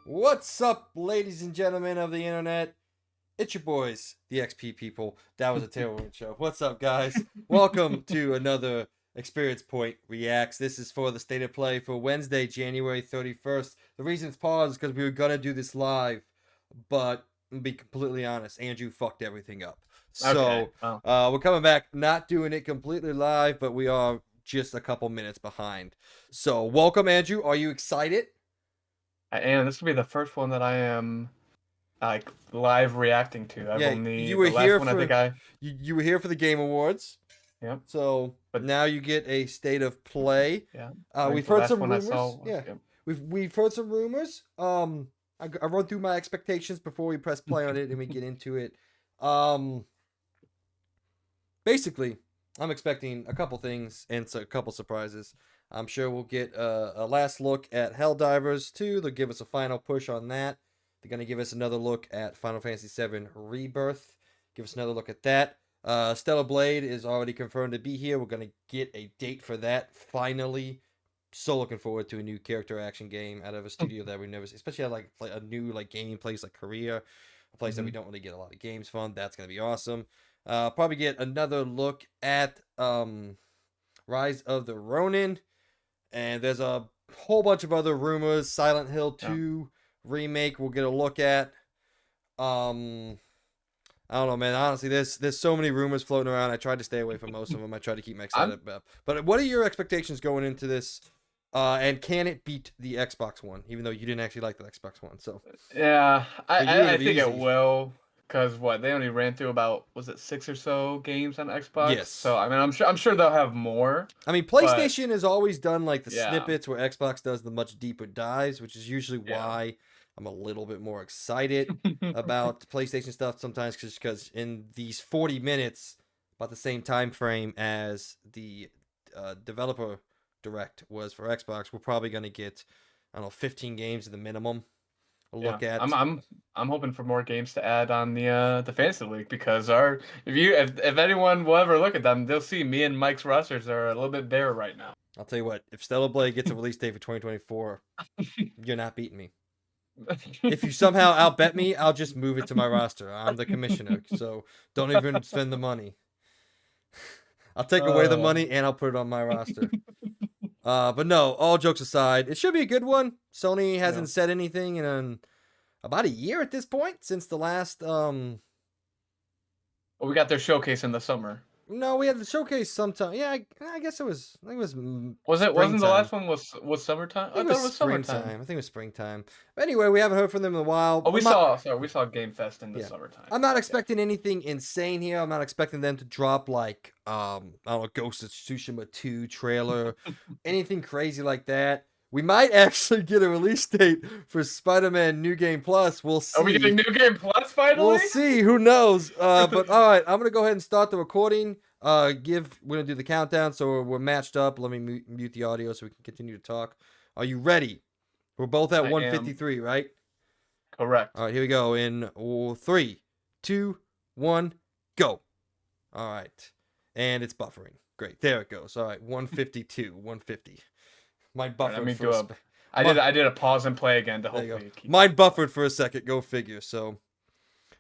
What's up, ladies and gentlemen of the internet? It's your boys, the XP people. That was a terrible intro. What's up, guys? Welcome to another Experience Point Reacts. This is for the State of Play for Wednesday, January 31st. The reason it's paused is because we were going to do this live, but to be completely honest, Andrew fucked everything up. So Okay. Well, we're coming back, not doing it completely live, but we are just a couple minutes behind. So welcome, Andrew. Are you excited? and this will be the first one that I am like live reacting to. I've Yeah, only you were the last here one I think for I you were here for the Game Awards, yep. so But now you get a state of play. yeah, I think We've the heard last some one I saw rumors. was Yeah, yep. we've heard some rumors. I run through my expectations before we press play on it and we get into it. Um, Basically, I'm expecting a couple things and a couple surprises. I'm sure we'll get a last look at Helldivers 2. They'll give us a final push on that. They're going to give us another look at Final Fantasy VII Rebirth. Give us another look at that. Stellar Blade is already confirmed to be here. We're going to get a date for that finally. So looking forward to a new character action game out of a studio that we've never seen, especially like a new like gaming place like Korea, a place that we don't really get a lot of games from. That's going to be awesome. Probably get another look at Rise of the Ronin, and there's a whole bunch of other rumors. Silent Hill Yeah. 2 remake we'll get a look at. I don't know, man. Honestly, there's so many rumors floating around. I tried to stay away from most of them. I tried to keep my excited I'm about. But what are your expectations going into this? And can it beat the Xbox One? Even though you didn't actually like the Xbox One, so yeah, I for you I, it'll I be think it easy. will because what they only ran through about was it 6 or so games on Xbox. Yes. So I mean I'm sure they'll have more, I mean, but PlayStation has always done like the yeah, snippets where Xbox does the much deeper dives, which is usually yeah. why I'm a little bit more excited about PlayStation stuff sometimes, because in these 40 minutes, about the same time frame as the developer direct was for Xbox, we're probably going to get, I don't know, 15 games at the minimum. A Yeah, look I'm at. I'm I'm hoping for more games to add on the fantasy league because our if anyone will ever look at them, they'll see me and Mike's rosters are a little bit bare right now. I'll tell you what, if Stellar Blade gets a release date for 2024, you're not beating me. If you somehow outbet me, I'll just move it to my roster. I'm the commissioner, so don't even spend the money. I'll take away the Uh, money and I'll put it on my roster. But no, all jokes aside, it should be a good one. Sony yeah. hasn't said anything in about a year at this point since the last. Well, we got their showcase in the summer. No, we had the showcase sometime. Yeah, I guess it was. I think it was Wasn't the springtime. last one was summertime? I I think it thought was it was summertime. springtime. I think it was springtime. But anyway, we haven't heard from them in a while. Oh, we saw Game Fest in the Yeah. summertime. I'm not Yeah. expecting anything insane here. I'm not expecting them to drop like I don't know, Ghost of Tsushima 2 trailer, anything crazy like that. We might actually get a release date for Spider-Man New Game Plus. We'll Are we getting see. New Game Plus We'll finally? see. Who knows? But all right, I'm gonna go ahead and start the recording. We're gonna do the countdown, so we're matched up. Let me mute the audio so we can continue to talk. Are you ready? We're both at I am 153, right? correct. All right, here we go. In 3, 2, 1, go. All right. And it's buffering. Great. There it goes. All right. 152, 150. Mine All right, let buffered me for a do a. sec. I did a pause and play again to There you go. hopefully keep it. Mine buffered for a second. Go figure. So,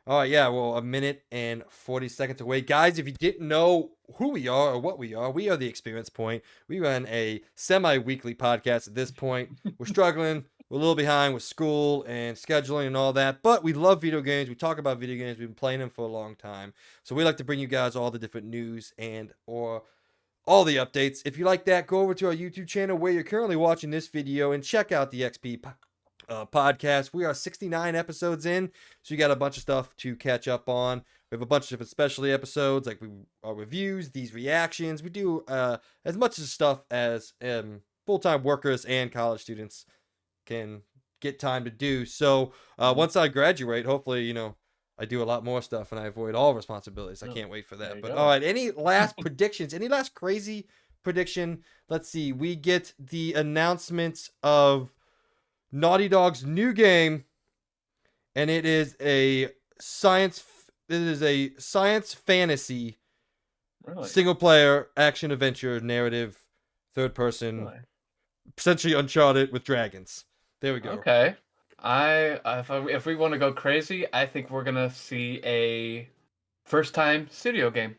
all right. Yeah. Well, a minute and 40 seconds away. Guys, if you didn't know who we are or what we are the Experience Point. We run a semi weekly podcast at this point. We're struggling. We're a little behind with school and scheduling and all that, but we love video games. We talk about video games. We've been playing them for a long time. So we like to bring you guys all the different news and or all the updates. If you like that, go over to our YouTube channel where you're currently watching this video and check out the XP podcast. We are 69 episodes in, so you got a bunch of stuff to catch up on. We have a bunch of different specialty episodes, like our reviews, these reactions. We do as much of stuff as full-time workers and college students can get time to do. So once I graduate, hopefully, I do a lot more stuff and I avoid all responsibilities. I Oh, can't wait for there that. you But go. all right, any last predictions? Any last crazy prediction? Let's see. We get the announcements of Naughty Dog's new game, and it is a science fantasy Really? single player action adventure narrative third person, Really? essentially Uncharted with dragons. There we go. Okay. If we want to go crazy, I think we're gonna see a first-time studio game.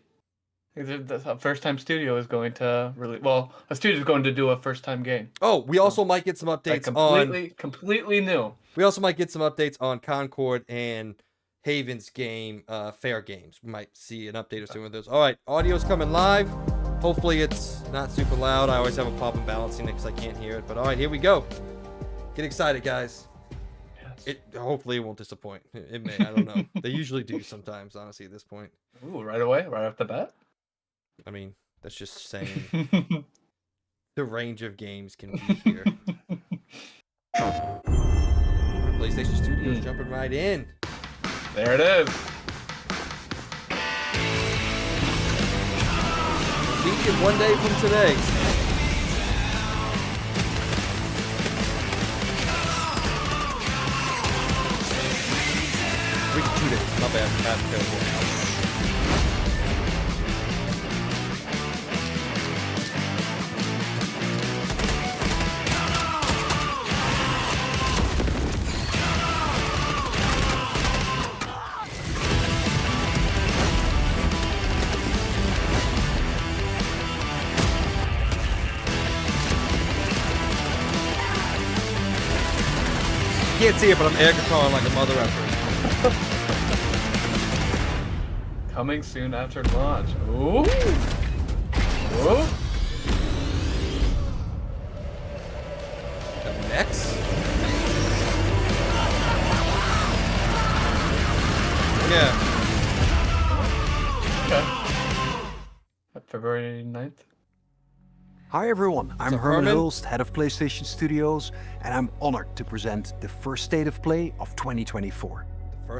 The first-time studio is going to a studio is going to do a first-time game. Oh, we also might get some updates completely new. We also might get some updates on Concord and Haven's game, Fair Games. We might see an update or two of those. All right, audio's coming live. Hopefully it's not super loud. I always have a problem balancing it because I can't hear it. But all right, here we go. Get excited, guys. Yes. Hopefully it won't disappoint. It may. I don't know. They usually do sometimes, honestly, at this point. Ooh, right away, right off the bat. I mean, that's just saying the range of games can be here. PlayStation Studios jumping right in. There it is. Week and 1 day from today. Week 2 days. Not bad. You can't see it, but I'm air guitaring like a mother effer. Coming soon after launch. Ooh. Ooh. Next? Yeah. Okay. February 9th. Hi everyone, I'm Herman Hulst, head of PlayStation Studios, and I'm honored to present the first state of play of 2024.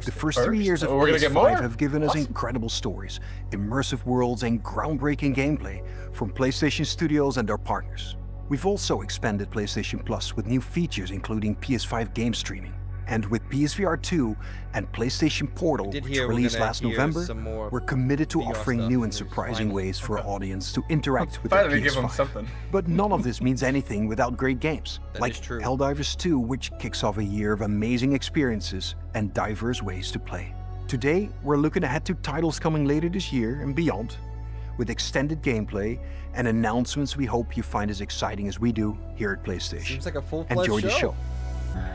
The first 3 years of PS5 have given us incredible stories, immersive worlds, and groundbreaking gameplay from PlayStation Studios and their partners. We've also expanded PlayStation Plus with new features including PS5 game streaming. And with PSVR 2 and PlayStation Portal, which released last November, we're committed to offering new and surprising ways for our audience to interact with their PS5. But none of this means anything without great games, like Helldivers 2, which kicks off a year of amazing experiences and diverse ways to play. Today, we're looking ahead to titles coming later this year and beyond, with extended gameplay and announcements we hope you find as exciting as we do here at PlayStation. Seems like a full-fledged Enjoy the show.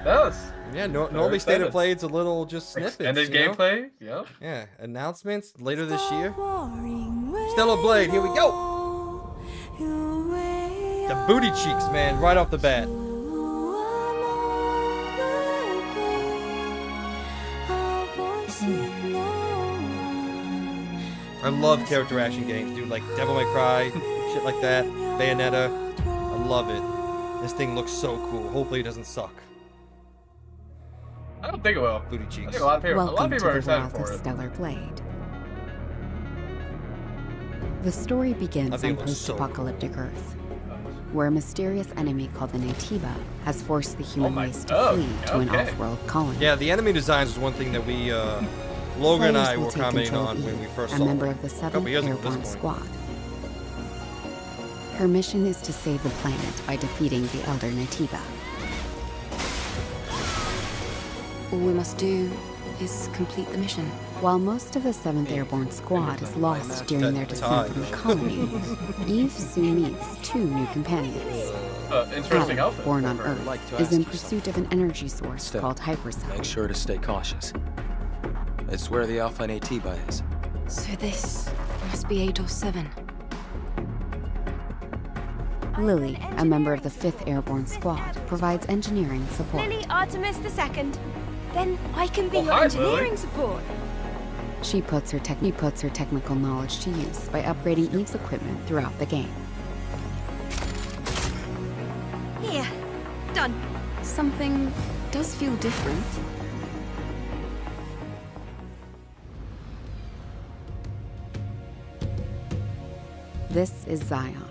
Does. Yeah, normally state of play, it's a little just snippets. Extended gameplay? Yep. Yeah, announcements later this year. Stellar Blade, here we go! The booty cheeks, man, right off the bat. I love character action games, dude, like Devil May Cry, shit like that, Bayonetta. I love it. This thing looks so cool. Hopefully it doesn't suck. I don't think it will. Booty cheeks. I think a lot of people are excited for it. Stellar Blade. The story begins on post-apocalyptic Earth, where a mysterious enemy called the Natiba has forced the human race to flee to an off-world colony. Yeah, the enemy designs was one thing that we, Logan and I were commenting on when we first saw a member of the 7th Airborne Squad. Her mission is to save the planet by defeating the Elder Natiba. All we must do is complete the mission. While most of the 7th Airborne Squad is lost during their descent from the colony, Eve soon meets 2 new companions. Interesting outfit. Born on Earth, is in pursuit of an energy source called hypercell. Make sure to stay cautious. It's where the Alpha Natiba is. So this must be ADOS 7. Lily, a member of the 5th Airborne Squad, provides engineering support. Lily Artemis II. Then I can be your engineering support. She puts her technical knowledge to use by upgrading Eve's equipment throughout the game. Here, done. Something does feel different. This is Zion,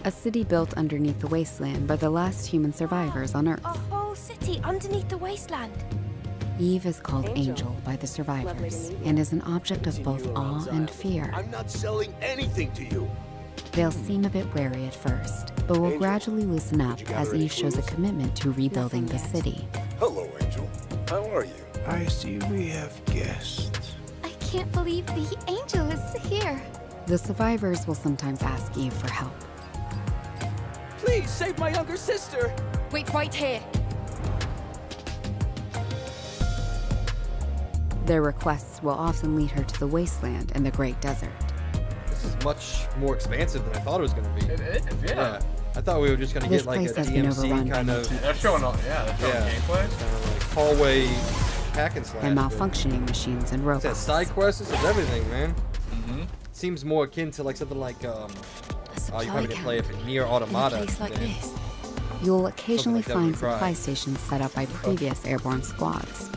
a city built underneath the wasteland by the last human survivors on Earth. A whole city underneath the wasteland. Eve is called Angel by the survivors and is an object of both awe and fear. I'm not selling anything to you. They'll seem a bit wary at first, but will gradually loosen up as Eve shows a commitment to rebuilding the city. Hello, Angel. How are you? I see we have guests. I can't believe the angel is here. The survivors will sometimes ask Eve for help. Please save my younger sister! Wait right here. Their requests will often lead her to the wasteland and the Great Desert. This is much more expansive than I thought it was going to be. It is, yeah. I thought we were just going to This get like a place has been overrun DMC by kind of, Natives. They're showing all, they're showing gameplay. kind of like hallway hack and slash. And but malfunctioning machines and It's robots. that side quests, this is everything, man. Mm-hmm. Seems more akin to like something like A you supply probably didn't play camp it, but Near in a Automata. place like than- this. You'll occasionally like Devil May find Cry. supply stations set up by previous airborne squads.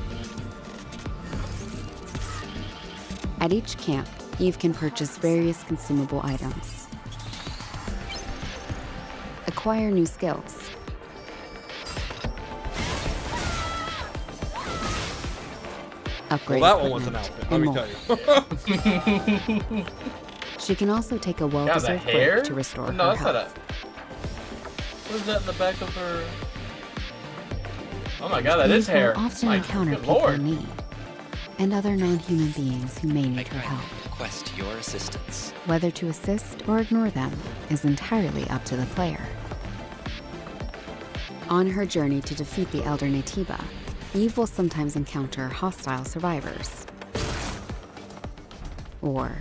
At each camp, Eve can purchase various consumable items, acquire new skills, upgrade Well, that one was an equipment, outfit, let and me tell more. you. She can also take a Yeah, the well-deserved hair? break to restore No, her that's not health. what is that in the back of her? Oh my god, that Eve is hair. will often My encounter good people lord. in need, and other non-human beings who may need her help. Request your assistance. Whether to assist or ignore them is entirely up to the player. On her journey to defeat the Elder Natiba, Eve will sometimes encounter hostile survivors. Or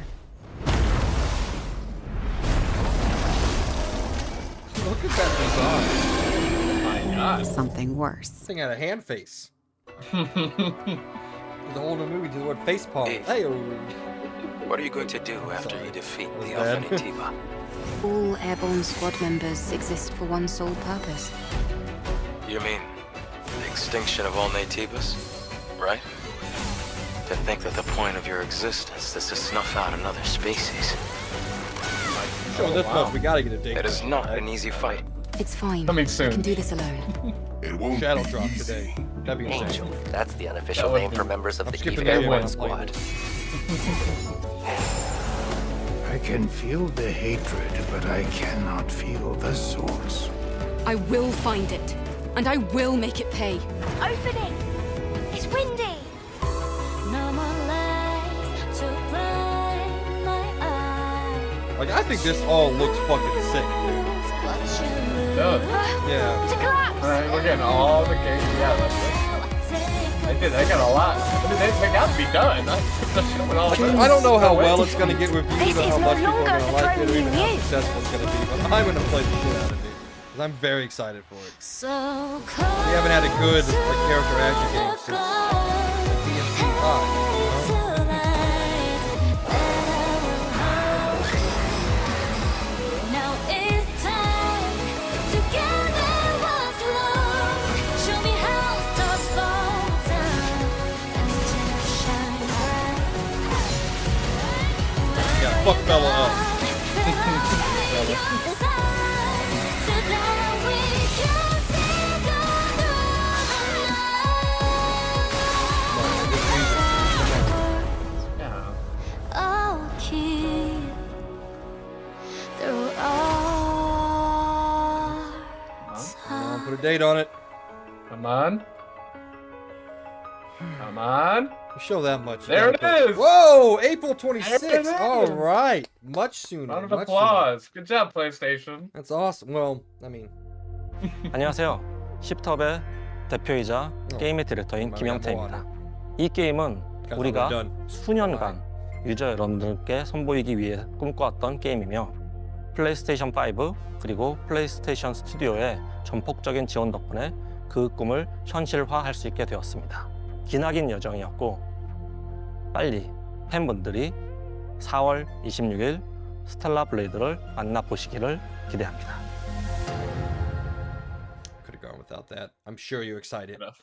Look at that design. My god. something worse. This thing had a hand face. There's a whole new movie to the word face palm. Eve. Hey, What are you going to do after you defeat Was the bad. Alpha Natiba? All airborne squad members exist for one sole purpose. You mean the extinction of all Natibas, right? To think that the point of your existence is to snuff out another species. show this much, we gotta get a date. It is night, not right? an easy fight. It's fine. Coming I soon. can do this alone. It won't Shadow be drop easy. today. That'd be insane. Angel. That's the unofficial That would name be- for members of I'm the skipping Eve the Airborne game. Squad. I can feel the hatred, but I cannot feel the source. I will find it, and I will make it pay. Open it! It's windy! No more lies to blind my eyes. Like, I think this all looks fucking sick. Duh. Yeah. To collapse! Alright, we're getting all the games. Yeah, that's it. They got a lot. I mean, they got to be done. They're showing all the I don't know how well it's gonna get reviewed This or how is much no people are longer gonna the like it or throne even you how knew. successful it's gonna be, but I'm gonna play the shit out of it. Because I'm very excited for it. So We haven't had a good like, character action game since DMC 5. Now it's time together once more. Show me how to slow down and to shine bright. Yeah, fuck Bella up. So that we can sing Yeah. I'll keep through all Come on, put a date on it. Come on. Come on. Show that much. There Yeah, it but- is. Whoa, April There 26th. it All is. right, much sooner. Round of much applause. Good job, PlayStation. Sooner. That's awesome. Well, I mean, 안녕하세요. 십톱의 대표이자 게임의 디렉터인 김영태입니다. 이 게임은 우리가 수년간 유저 여러분들께 선보이기 위해 꿈꿔왔던 게임이며 플레이스테이션 5 그리고 플레이스테이션 스튜디오의 전폭적인 지원 덕분에 그 꿈을 현실화할 수 있게 되었습니다. 기나긴 여정이었고 빨리 팬분들이 4월 26일 스텔라 블레이드를 만나보시기를 기대합니다. could have gone without that. I'm sure you're excited. Enough.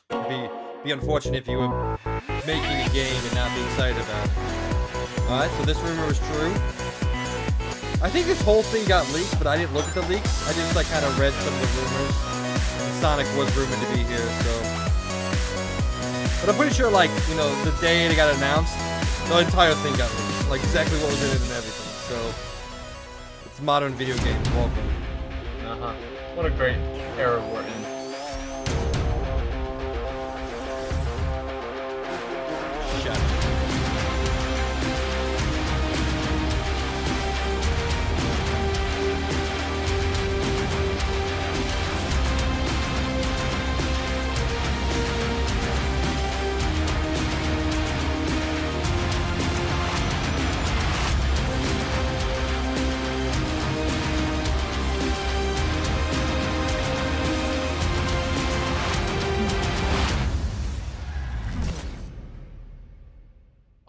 Be unfortunate if you were making a game and not be excited about it. Alright, so this rumor is true. I think this whole thing got leaked, but I didn't look at the leaks. I just like kind of read some of the rumors. Sonic was rumored to be here, so. But I'm pretty sure, like, you know, the day it got announced, the entire thing got leaked. Like, exactly what was in it and everything. So, it's modern video games. Welcome. What a great era we're in. Shut up.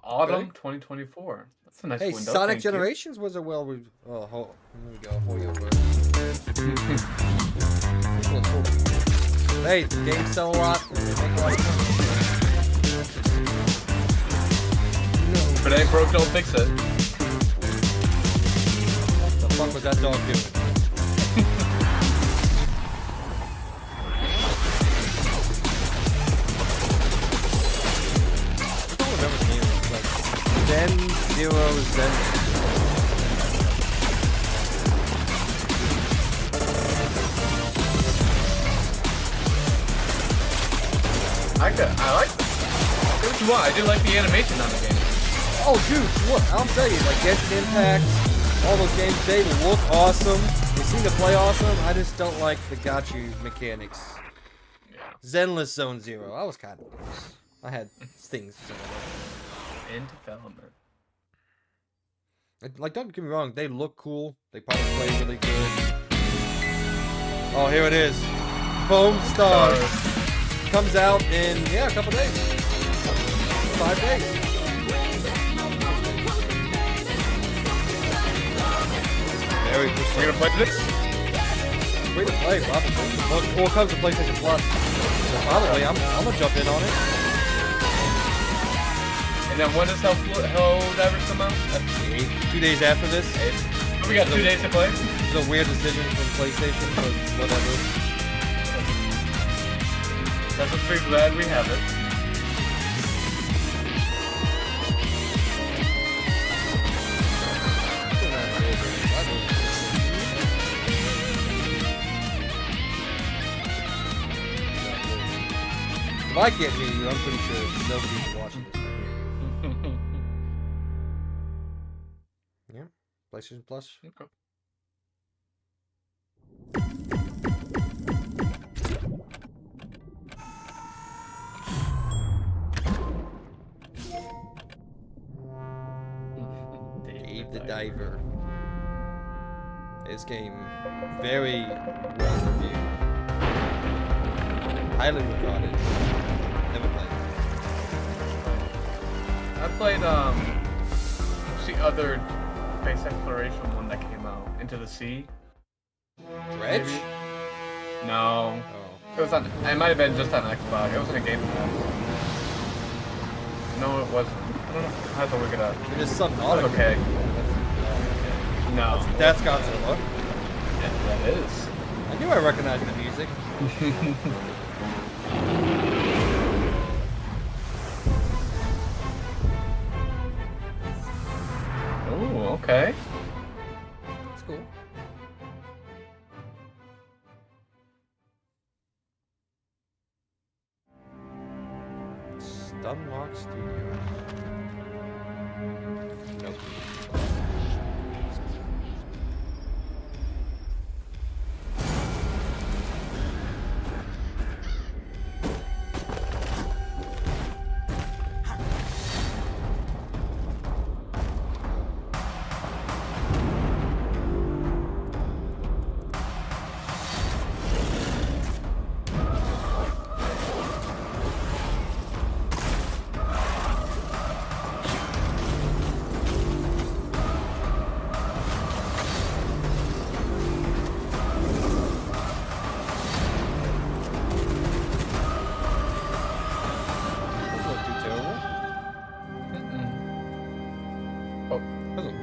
Autumn 2024. That's a nice window. Sonic Thank Generations was a well. Oh, here we go. Hold you over. Hey, games sell a lot. They make a lot of money. If it ain't broke, don't fix it. What the fuck was that dog doing? Zen Zero Zen. I like. What you want? I do like the animation on the game. Oh, dude, look! I'll tell you, like Genshin Impact, all those games, they look awesome. They seem to play awesome. I just don't like the gacha mechanics. Yeah. Zenless Zone Zero. I was kind of close. I had things. In development. Like, don't get me wrong, they look cool. They probably play really good. Oh, here it is. Foam Stars. Comes out in, a couple days. 5 days. Very cool. We're gonna play this? Free to play, probably. Well, it comes to PlayStation Plus. So probably, I'm gonna jump in on it. And then when does Helldivers come out? 2 days after this. We got 2 days to play. It's a weird decision from PlayStation, but whatever. That's just pretty glad we have it. If I can't hear you, I'm pretty sure nobody's watching this. Yeah, PlayStation Plus. Okay. Dave the Diver. This game, very well reviewed. Highly regarded. Never played. I played what's the other space exploration one that came out? Into the Sea? Dredge? Maybe? No. Oh. It was on. It might have been just on Xbox. It wasn't a Game Pass. No, it wasn't. I don't know. I have to look it up. It is Subnautica. Okay. No. That's Godzilla. Yeah, that is. I knew I recognized the music. Oh, okay. That's cool. Stunlock Studios. Nope.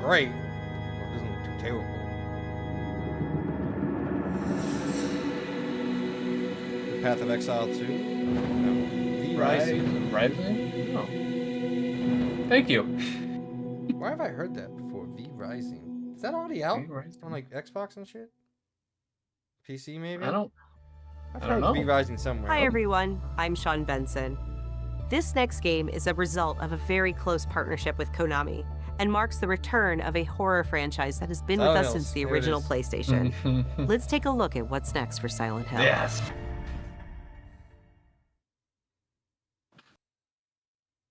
Great. Well, it doesn't look too terrible. Path of Exile 2? No. V-Rising? Rising? No. Thank you. Where have I heard that before? V-Rising. Is that already out? V-Rising. On like Xbox and shit? PC maybe? I don't I've heard know. V-Rising somewhere. Hi everyone, I'm Sean Benson. This next game is a result of a very close partnership with Konami and marks the return of a horror franchise that has been with us since the original PlayStation. Let's take a look at what's next for Silent Hill. Yes.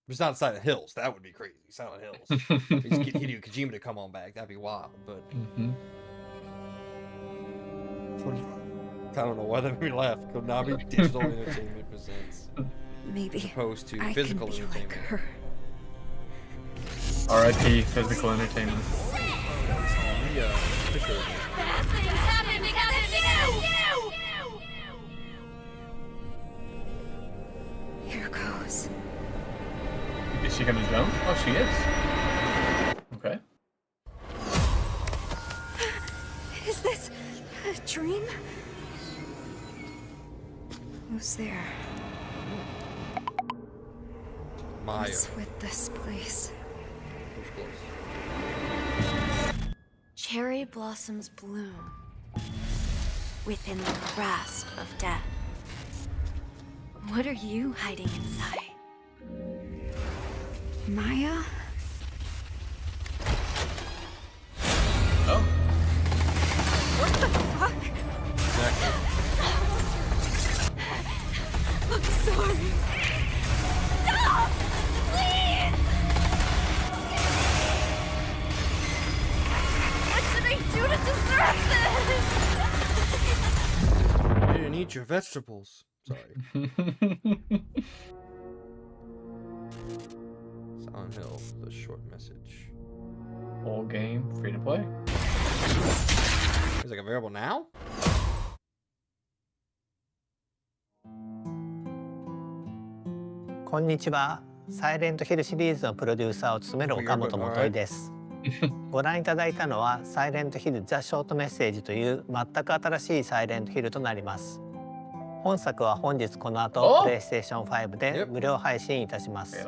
It's not Silent Hills. That would be crazy. Silent Hills. Just get Hideo Kojima to come on back. That'd be wild. But I don't know why that made me laugh. Konami Digital Entertainment presents. Maybe as opposed to I physical can be entertainment. like her. R.I.P. Physical entertainment. Here goes. Is she gonna jump? Oh, she is. Okay. Is this a dream? Who's there? Maya. What's with this place? Cherry blossoms bloom within the grasp of death. What are you hiding inside? Maya? Oh. What the fuck? Exactly. I'm sorry. Stop! Please! What should I do to deserve this? You didn't eat your vegetables. Sorry. Silent Hill, the short message. Whole game, free to play. Is it available now? こんにちは。サイレントヒルシリーズのプロデューサーを務める岡本元井です。ご覧いただいたのはサイレントヒルザ・ショートメッセージという全く新しいサイレントヒルとなります。本作は本日この後プレイステーション5で無料配信いたします。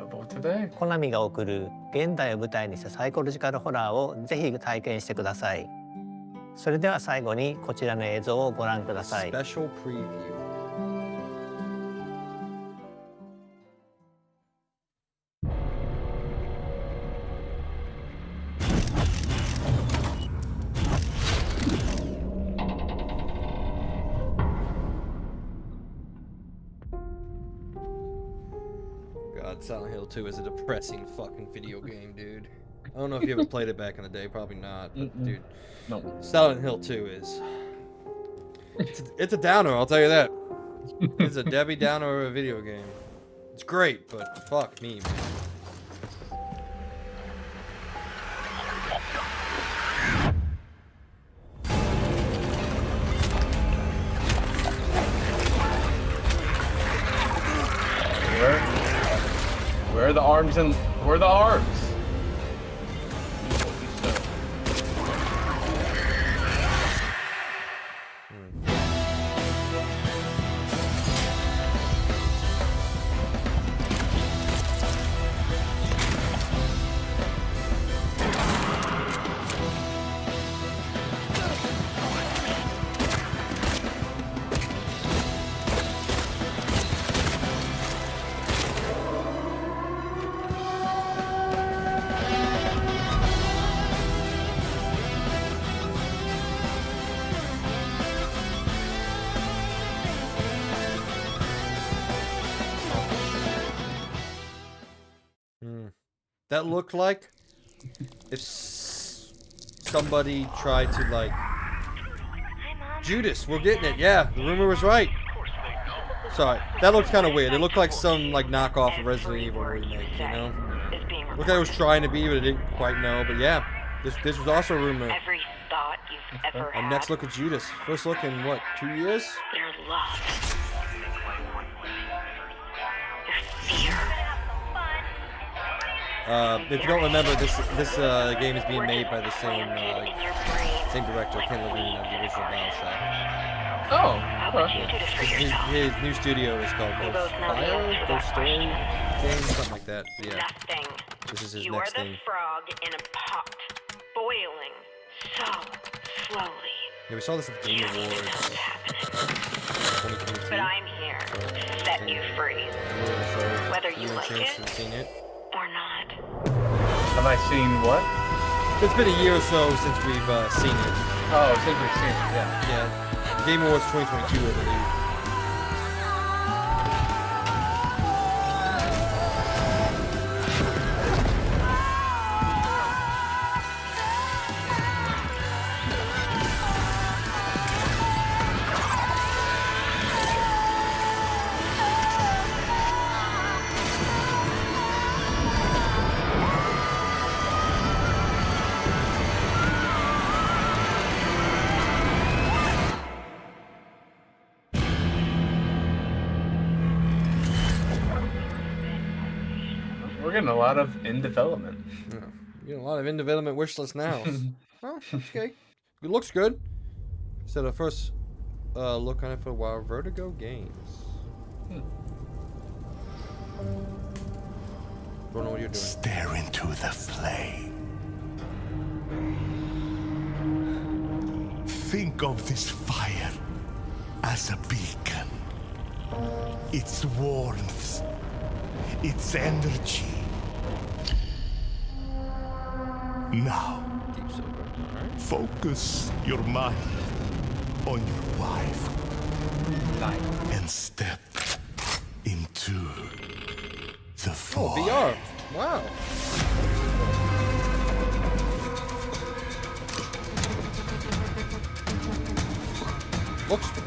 コナミが送る現代を舞台にしたサイコロジカルホラーをぜひ体験してください。それでは最後にこちらの映像をご覧ください。 Special preview. Silent Hill 2 is a depressing fucking video game, dude. I don't know if you ever played it back in the day, probably not, but dude. No. Silent Hill 2 is... It's a downer, I'll tell you that. It's a Debbie Downer of a video game. It's great, but fuck me, man. Where are the arms and where are the arms? That looked like if somebody tried to like Judas, we're getting it. Yeah, the rumor was right. Sorry, that looked kind of weird. It looked like some like knockoff of Resident Evil remake, you know? Looked like it was trying to be, but it didn't quite know. But yeah, this was also a rumor. Every thought you've ever had. And next look at Judas. First look in what, 2 years? Your love. Your fear. If you don't remember, this game is being made by the same director, Ken Levine, of the original BioShock. Oh, his new studio is called Ghost Story Games, something like that. But yeah, this is his next thing. You are the frog in a pot, boiling so slowly. Yeah, we saw this at the Game Awards. But I'm here to set you free. Whether you like it or not. Have I seen what? It's been a year or so since we've seen it. Oh, since we've seen it, yeah. Yeah. The Game Awards 2022, I believe. We're getting a lot of in development. Yeah. We're getting a lot of in development wish list now. Oh, okay. It looks good. So the first look on it for a while. Vertigo Games. Don't know what you're doing. Stare into the flame. Think of this fire as a beacon. Its warmth, its energy. Now, focus your mind on your wife and step into the void. Oh, VR. Wow. Looks good.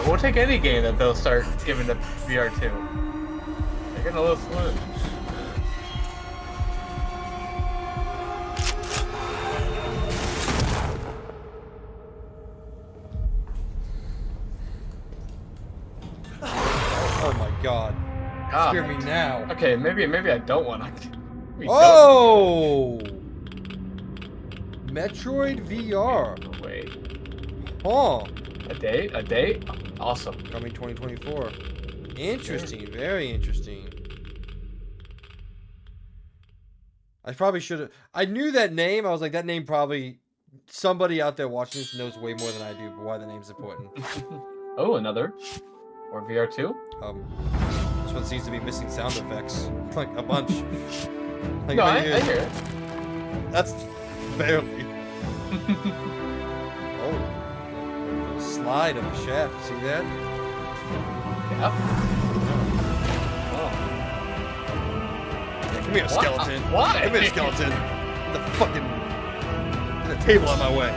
We'll take any game that they'll start giving to VR2. They're getting a little slow. Oh my god. Scare me now. Okay, maybe I don't want to. Oh! Metroid VR. Wait. Huh. A date? Awesome. Coming 2024. Interesting. Very interesting. I probably should have. I knew that name. I was like, that name probably. Somebody out there watching this knows way more than I do, but why the name's important. Oh, another. Or VR2? This one seems to be missing sound effects. Like a bunch. Like No, I hear it. That's barely. Oh. Slide of the shaft. See that? Yep. Oh. Come here, skeleton. Why? Come here, skeleton. The fucking. The table on my way.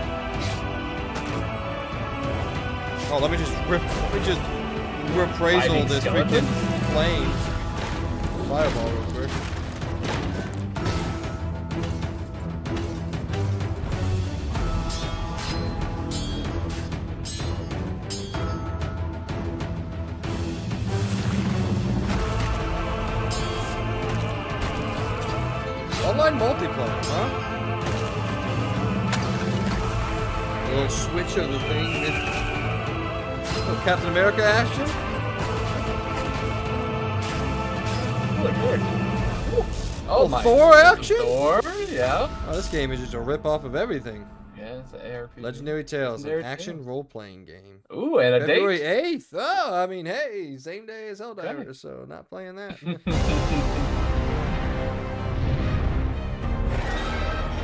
Oh, let me just reappraisal this freaking flame. Fireball real quick. Online multiplayer, huh? A little switch of the thing. Oh, Captain America action? Oh my. Thor action? Thor, yeah. Oh, this game is just a rip-off of everything. Yeah, it's an ARPG. Legendary Tales, an action role-playing game. Ooh, and a February date. 8th. Oh, I mean, hey, same day as Helldivers, so not playing that.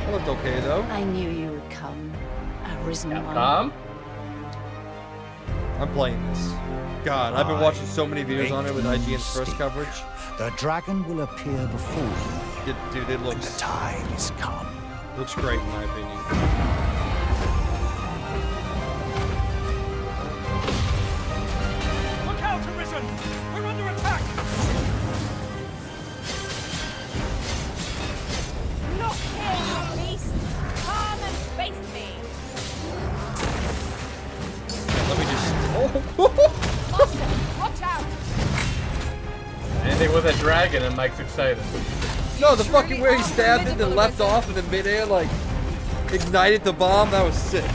It looked okay, though. I knew you would come. Arisen one. Tom? I'm playing this. God, I've been watching so many videos on it with IGN's first coverage. The dragon will appear before you. Dude, it looks. The time is come. Looks great in my opinion. Look out, Arisen! We're under attack! Look here, you beast! Come and face me! Let me just. Monster, watch out! Anything with a dragon and Mike's excited. No, the fucking where he stabbed it and left off in the midair, like, ignited the bomb, that was sick.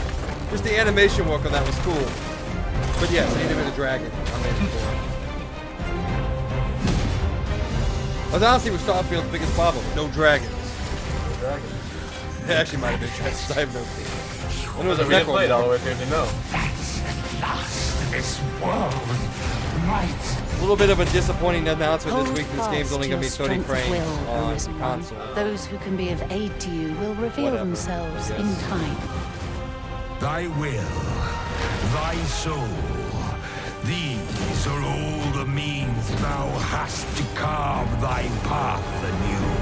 Just the animation work on that was cool. But yes, anything with a dragon, I'm in for it. That's honestly was Starfield's biggest problem, no dragons. Dragon. It actually might have been Trent. I have no clue. When it was a We didn't play it all the record. way through to know. This world might. A little bit of a disappointing announcement this Hold week. This game's fast only to going to be your 30 strength frames will, on Arisen One. console. Those who can be of aid to you will reveal Whatever, themselves yes. in time. Thy will, thy soul, these are all the means thou hast to carve thy path anew.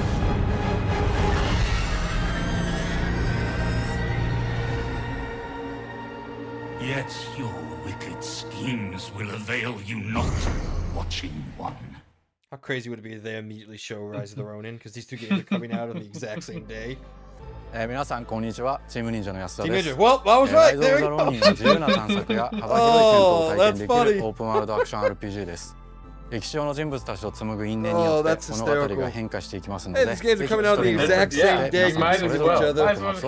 Yet your wicked schemes will avail you not, Watching One. How crazy would it be if they immediately show Rise of the Ronin? Because these two games are coming out on the exact same day. 皆さんこんにちは。チーム忍者の安田です。 Team Ninja. Well, I was right. ライズ・オ There ブ・ we ザ・ go. ローニンの自由な探索や幅広い戦闘を体験できるオープンワールドアクション RPG です。歴史上の人物たちと紡ぐ因縁によって物語が変化していきますので、 Hey, these games are coming out the exact same day. Might as well.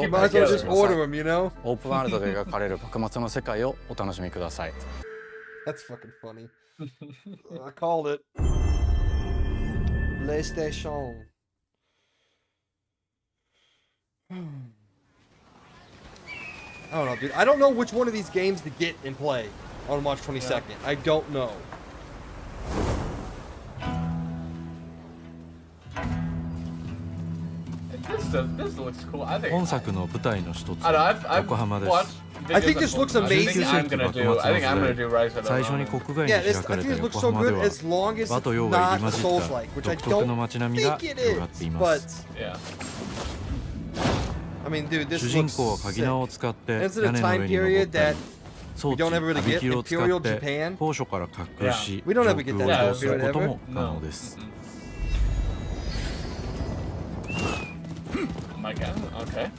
Might as well just order them, you know? オープンワールドで描かれる幕末の世界をお楽しみください。 That's fucking funny. I called it. PlayStation. I don't know, dude. I don't know which one of these games to get and play on March 22nd. I don't know. This looks cool. I think. 本作の舞台の一つ I've 横浜です。 watched I think this looks amazing. I think I'm gonna do Rise of the 最初に Ronin. 国外に Yeah, 開か I れ think た this looks 横 so 浜で good は as long as 和と it's 洋が not 入り混じっ Souls-like, た which I 独特の don't 街並みが think it 広がってい is. ま But す。 Yeah. I mean, dude, this 主人 looks 公は鍵縄を sick. 使って And it's 屋 in a 根の time 上に登っ period た that り、装 we 置 don't ever really アビ get キルを使 Imperial って Japan. 高所から滑空し We 上 don't ever get 空を that 移動することも ever. 可能です。 Oh my god. Okay.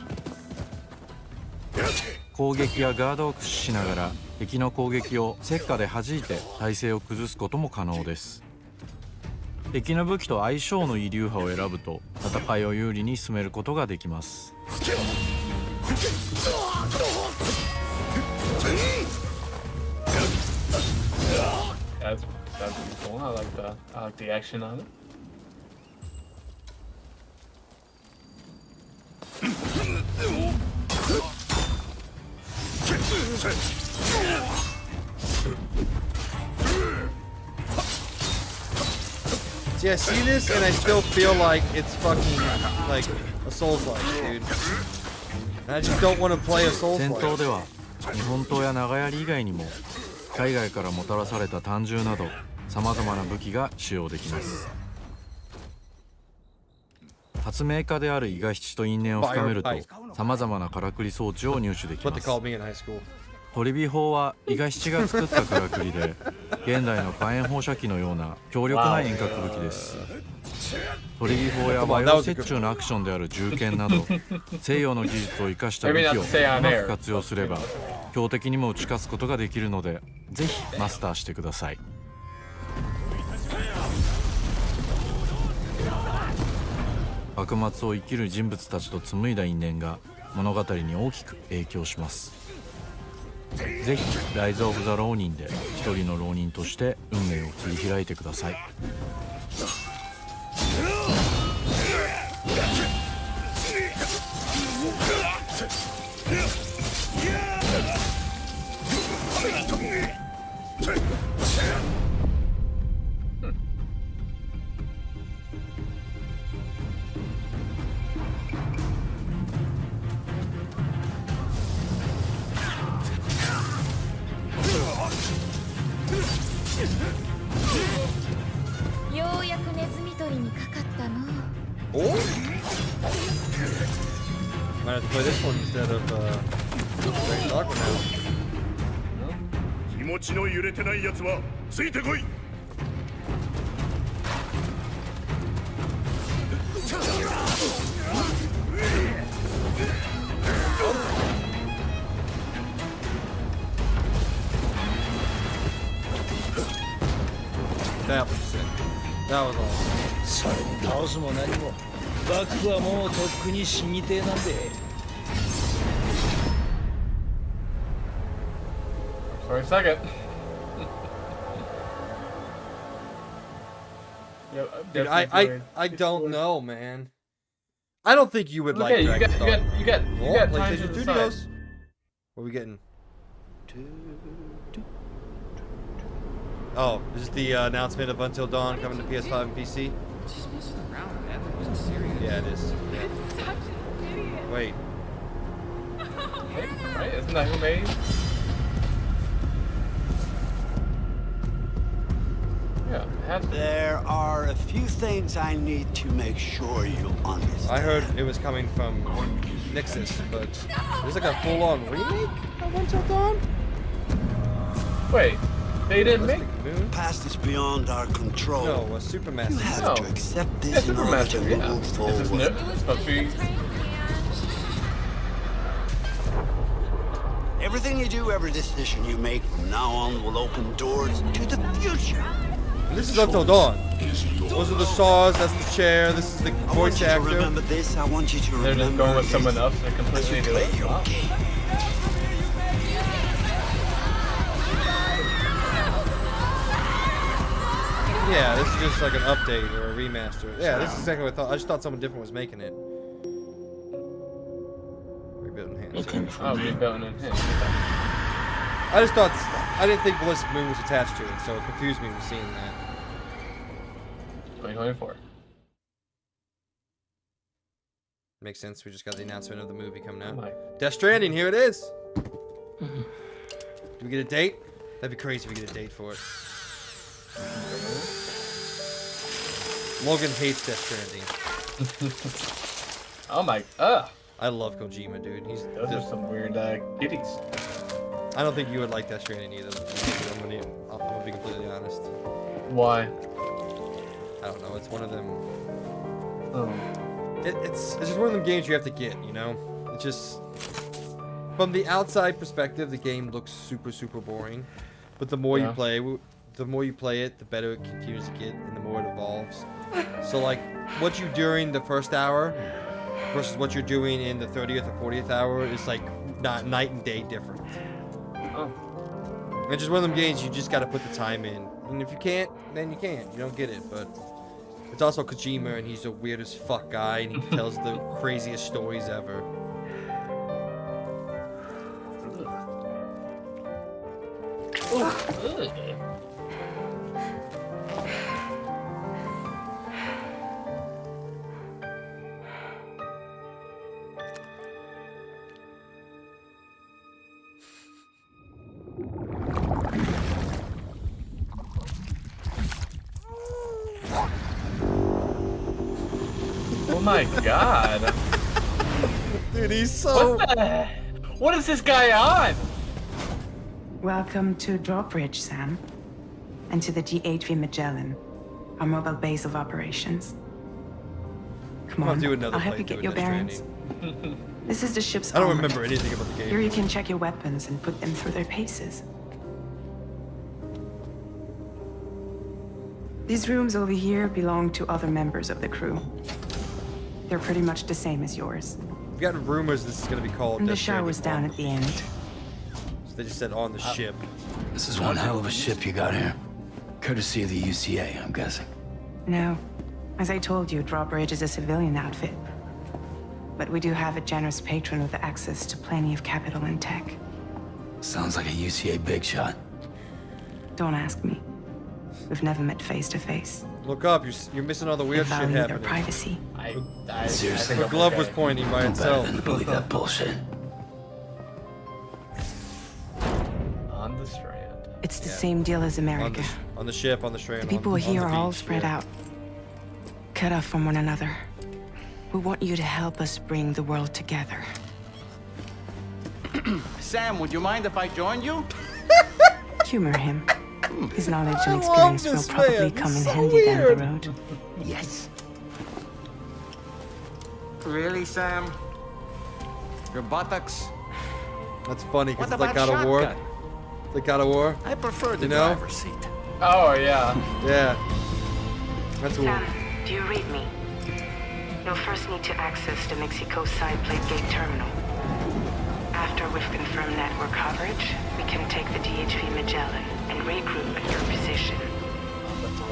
攻撃やガードを駆使しながら敵の攻撃を石火で弾いて体勢を崩すことも可能です。敵の武器と相性のいい流派を選ぶと戦いを有利に進めることができます。 That's cool. I like the action on it. See, I see this and I still feel like it's fucking like a Souls-like, dude. And I just don't want to play a 戦 Souls-like. 闘では日本刀や長槍以外にも海外からもたらされた短銃などさまざまな武器が使用できます。発明家である伊賀七と因縁を深めるとさまざまなからくり装置を入手でき What ま they す。 called me in high school. トリビ砲は伊賀七が作ったからくりで現代の火炎放射器のような強力な遠隔武器です。トリビ砲や和洋折衷のアクションである銃剣など西洋の技術を生かした武器をうまく活用すれば強敵にも打ち勝つことができるのでぜひマスターしてください。幕末を生きる人物たちと紡いだ因縁が物語に大きく影響します。ぜひライズ・オブ・ザ・浪人で一人の浪人として運命を切り開いてください。ようやくネズミ捕りにかかったの。 Oh? Might have to play this one instead of Straight Soccer now. 気持ちの揺れてないやつはついてこい。 That was sick. That was awesome. それに倒すも何も幕府はもうとっくに死にてえなんで。 For a second. Dude, I don't know, man. I don't think you would like Dragon's Dogma. You got PlayStation Studios. What are we getting? Oh, this is the announcement of Until Dawn coming to PS5 and PC. It's just messing around, man. That wasn't serious. Yeah, it is. Yeah. Such an idiot. Wait. Right? Isn't that who made? Yeah, it has to. There are a few things I need to make sure you understand. I heard it was coming from Nixus, but there's like a full-on remake of Until Dawn? Wait, they didn't make The past is beyond our control. No, a Supermassive. You have to accept this in order to move forward. Isn't it? It's supposed to be... Everything you do, every decision you make from now on will open doors to the future. And this is Until Dawn. Those are the saws, that's the chair, this is the voice actor. Remember this, I want you to They're just going with someone else. They're completely new. Yeah, this is just like an update or a remaster. Yeah, this is exactly what I thought. I just thought someone different was making it. Rebuilt enhanced. Oh, rebuilt enhanced. I just thought, I didn't think Ballistic Moon was attached to it, so it confused me with seeing that. 2024. Makes sense. We just got the announcement of the movie coming out. Death Stranding, here it is. Do we get a date? That'd be crazy if we get a date for it. Logan hates Death Stranding. Oh my, I love Kojima, dude. Those are some weird kitties. I don't think you would like Death Stranding either. I'm gonna be completely honest. Why? I don't know. It's one of them. Oh. It's just one of them games you have to get. You know, it just from the outside perspective, the game looks super boring. But the more you play, it, the better it continues to get, and the more it evolves. So like, what you do during the first hour versus what you're doing in the 30th or 40th hour is like not night and day different. Oh. It's just one of them games you just got to put the time in, and if you can't, then you can't. You don't get it. But it's also Kojima, and he's the weirdest fuck guy, and he tells the craziest stories ever. Oh my god. Dude, he's so... What is this guy on? Welcome to Drawbridge, Sam. And to the GHV Magellan, our mobile base of operations. Come on, I'll help you get your bearings. This is the ship's I don't armor. remember anything about the game. Here you can check your weapons and put them through their paces. These rooms over here belong to other members of the crew. They're pretty much the same as yours. We've got rumors this is going to be called And the Death Stranding shower's down at the end. So they just said on the ship. This is one hell of a ship you got here. Courtesy of the UCA, I'm guessing. No. As I told you, Drawbridge is a civilian outfit. But we do have a generous patron with access to plenty of capital and tech. Sounds like a UCA big shot. Don't ask me. We've never met face to face. Look up, you're missing all the weird shit value their happening. privacy. Seriously, the glove was pointing by itself. Better than to believe that bullshit. On the Strand. It's the same deal as America. On the ship, on the Strand. The people on here the are all beach, spread yeah. out. Cut off from one another. We want you to help us bring the world together. Sam, would you mind if I joined you? Humor him. His knowledge and experience will probably come in handy down the road. Yes. Really, Sam? Your buttocks? That's funny because What it's like about God of War. shotgun? It's like God of War. I prefer the You know? driver's seat. Oh, yeah. Yeah. That's cool. Sam, do you read me? You'll first need to access the Mexico side plate gate terminal. After we've confirmed network coverage, we can take the DHV Magellan and regroup at your position.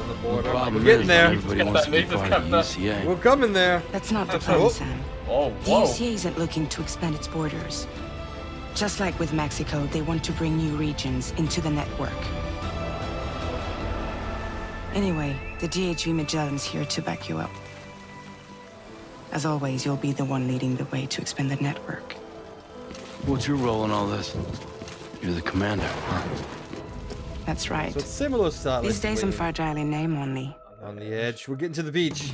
on the border. We're getting there. Everybody wants to be part of the UCA. We're coming there. That's not the plan, Sam. Oh, The whoa. UCA isn't looking to expand its borders. Just like with Mexico, they want to bring new regions into the network. Anyway, the DHV Magellan's here to back you up. As always, you'll be the one leading the way to expand the network. What's your role in all this? You're the commander, huh? That's right. So it's similar style. These days I'm fragile in name only. On the edge. We're getting to the beach.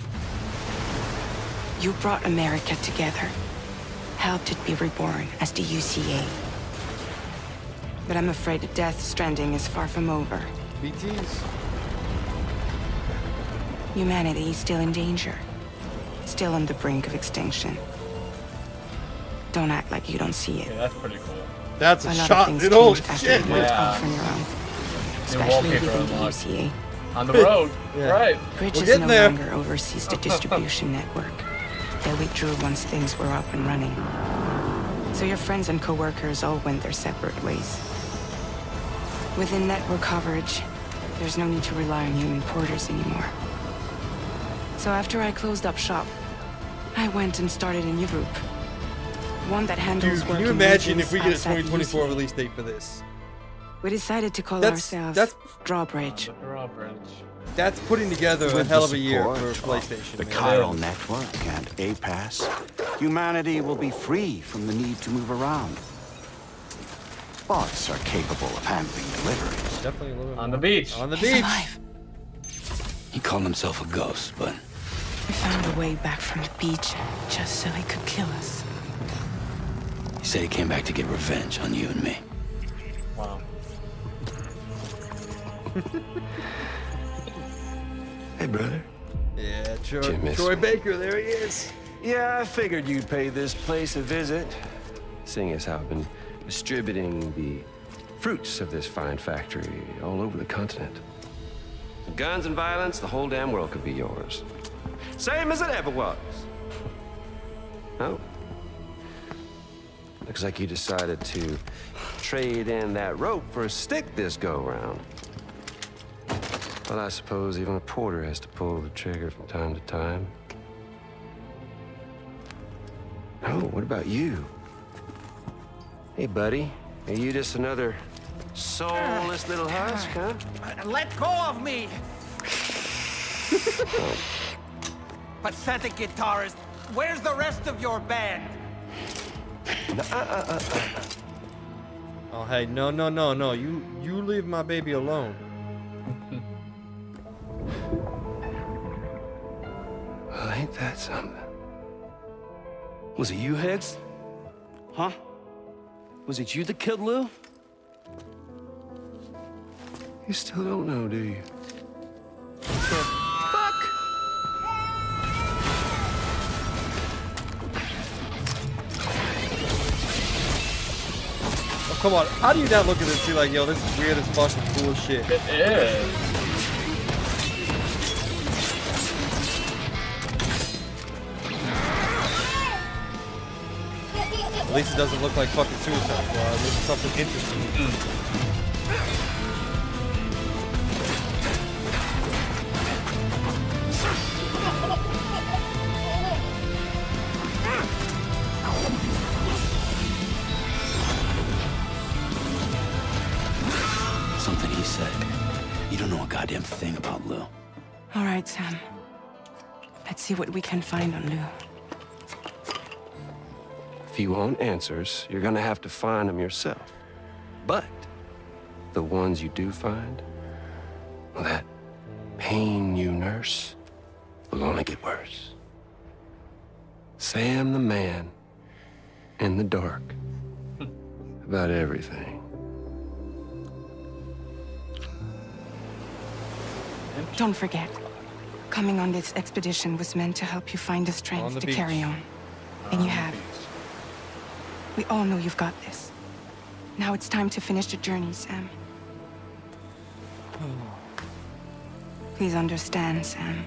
You brought America together. Helped it be reborn as the UCA. But I'm afraid that Death Stranding is far from over. BTs. Humanity is still in danger. Still on the brink of extinction. Don't act like you don't see it. Yeah, that's pretty cool. That's a lot shot, of things dude. Holy changed after shit. you went Yeah. off on your own. New Especially wallpaper within the unlocked. UCA. On the road. Yeah. Right. Bridges getting no there. longer oversees the distribution network. They withdrew once things were up and running. So your friends and co-workers all went their separate ways. Within network coverage, there's no need to rely on human porters anymore. So after I closed up shop, I went and started a new group. One that handles Dude, can you working imagine regions if we get a outside the 2024 UCA? release date for this? We decided to call That's ourselves Drawbridge. Drawbridge. That's putting together a With hell the of a year support for PlayStation. The man. chiral network and APAS, humanity will be free from the need to move around. Bots are capable of handling deliveries. Definitely a little On the beach. On the He's beach. alive. He called himself a ghost, but We found a way back from the beach just so he could kill us. he said he came back to get revenge on you and me. Wow. Hey, brother. Yeah, You miss Troy me. Baker, there he is. Yeah, I figured you'd pay this place a visit, seeing as how I've been distributing the fruits of this fine factory all over the continent. Guns and violence, the whole damn world could be yours. Same as it ever was. Oh. Looks like you decided to trade in that rope for a stick this go-round. Well, I suppose even a porter has to pull the trigger from time to time. Oh, what about you? Hey, buddy. Are you just another soulless little husk, huh? Let go of me! Pathetic guitarist. Where's the rest of your band? Oh, hey, no. You leave my baby alone. Well, ain't that something? Was it you, Higgs? Huh? Was it you that killed Lou? You still don't know, do you? Oh, come on. How do you not look at this and be like, yo, this is weird as fuck and cool as shit? It is. At least it doesn't look like fucking Suicide Squad. This is something interesting. Something he said. You don't know a goddamn thing about Lou. All right, Sam. Let's see what we can find on Lou. If you want answers, you're gonna have to find them yourself. But the ones you do find, well, that pain you nurse will only get worse. Sam the man in the dark about everything. Don't forget, coming on this expedition was meant to help you find the strength to carry on. And you have. We all know you've got this. Now it's time to finish the journey, Sam. Please understand, Sam.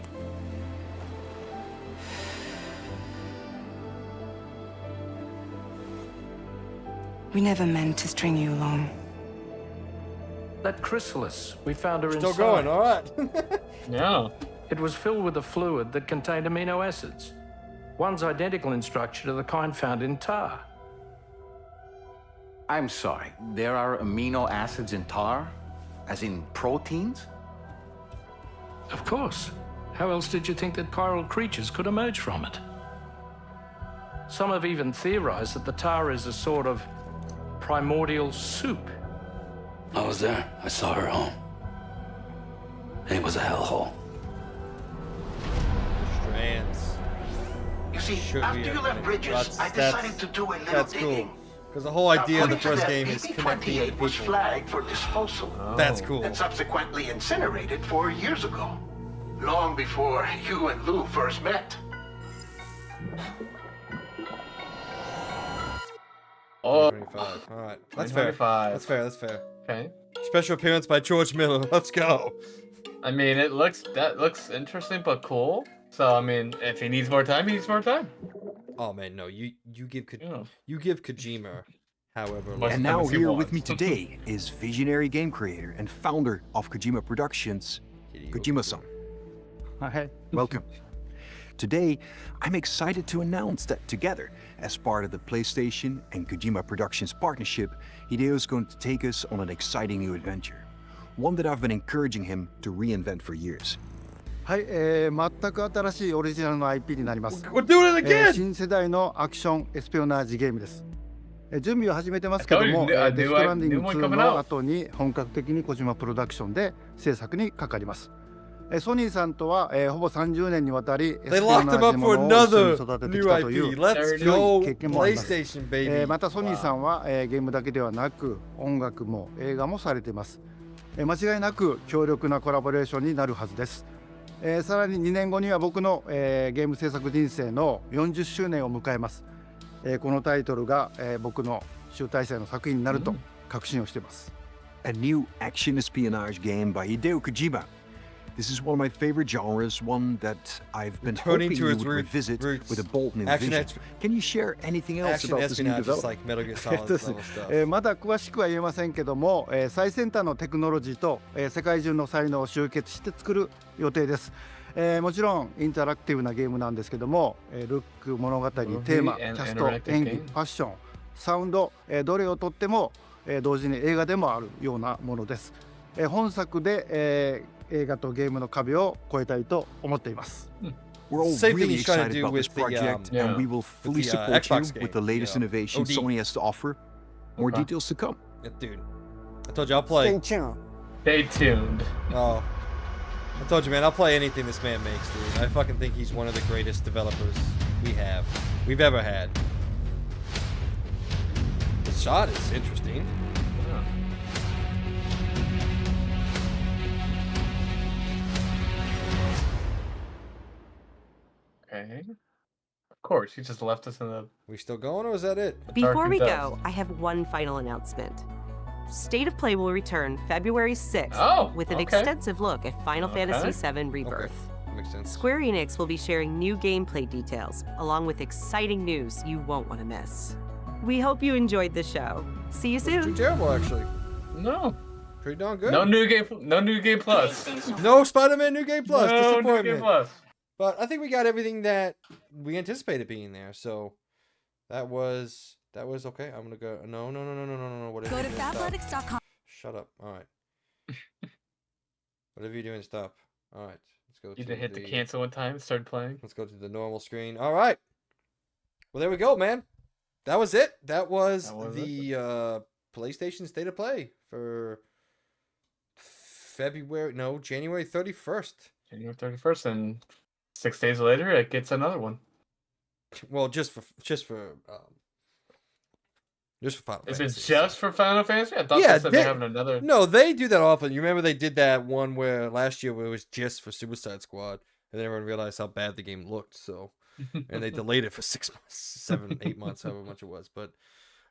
We never meant to string you along. That chrysalis, we found her Still inside. going, all right. Yeah. It was filled with a fluid that contained amino acids. One's identical in structure to the kind found in tar. I'm sorry, there are amino acids in tar? As in proteins? Of course. How else did you think that chiral creatures could emerge from it? Some have even theorized that the tar is a sort of primordial soup. I was there. I saw her home. And it was a hellhole. Strands. You see, Should after be you left Bridges, I decided to do a little that's digging. cool. Because the whole idea of the According first to game that, is connecting the BP-28 was people. flagged for disposal. That's cool. And subsequently incinerated 4 years ago. Long before you and Lou first met. Oh, 25. All right, that's fair. 25. That's fair. That's fair. Okay. Special appearance by George Miller. Let's go. I mean, that looks interesting but cool. So I mean, if he needs more time, he needs more time. Oh man, no, you give Kojima, however. And now here with me today is visionary game creator and founder of Kojima Productions, Kojima-san. Hi. Welcome. Today, I'm excited to announce that together, as part of the PlayStation and Kojima Productions partnership, Hideo is going to take us on an exciting new adventure. One that I've been encouraging him to reinvent for years. はい、全く新しいオリジナルの IP になります。We're doing it again! 新世代のアクションエスピオナージゲームです。準備を始めてますけども、デストランディング2の後に本格的に小島プロダクションで制作にかかります。ソニーさんとは、ほぼ30年にわたりエスピオナージものを一緒に育ててきたという強い経験もあります。またソニーさんは、ゲームだけではなく音楽も映画もされています。間違いなく強力なコラボレーションになるはずです。さらに2年後には僕の、ゲーム制作人生の40周年を迎えます。このタイトルが、僕の集大成の作品になると確信をしています。A new action espionage game by Hideo Kojima. This is one of my favorite genres, one that I've been hoping you would revisit with a bold new vision. Can you share anything else about this new development? まだ詳しくは言えませんけども、最先端のテクノロジーと、世界中の才能を集結して作る予定です。もちろんインタラクティブなゲームなんですけども、ルック、物語、テーマ、キャスト、演技、ファッション、サウンド、どれをとっても、同時に映画でもあるようなものです。本作で、映画とゲームの壁を越えたいと思っています。We're all really excited about this project, and we will fully support you with the latest innovation Sony has to offer. More details to come. Dude, I told you I'll play. Stay tuned. Stay tuned. Oh, I told you, man, I'll play anything this man makes, dude. I fucking think he's one of the greatest developers we've ever had. The shot is interesting. Okay. Of course, he just left us in the... We still going, or is that it? Before we go, I have one final announcement. State of Play will return February 6th with an extensive look at Final Fantasy VII Rebirth. Makes sense. Square Enix will be sharing new gameplay details, along with exciting news you won't want to miss. We hope you enjoyed the show. See you soon. Too terrible, actually. No. Pretty darn good. No new game plus. No Spider-Man New Game Plus. No Disappointment. New Game Plus. But I think we got everything that we anticipated being there. So that was okay. I'm gonna go. No. Whatever. Go to fabletics.com. Shut up. All right. Whatever you're doing, stop. All right. Let's go. You didn't hit the cancel in time. Started playing. Let's go to the normal screen. All right. Well, there we go, man. That was it. That was the PlayStation State of Play for January 31st. January 31st, and 6 days later, it gets another one. Well, just for Final Fantasy. Is it just for Final Fantasy? I thought they said they're having another. No, they do that often. You remember they did that one where last year where it was just for Suicide Squad, and then everyone realized how bad the game looked. So, and they delayed it for 6 months, 7, 8 months, however much it was. But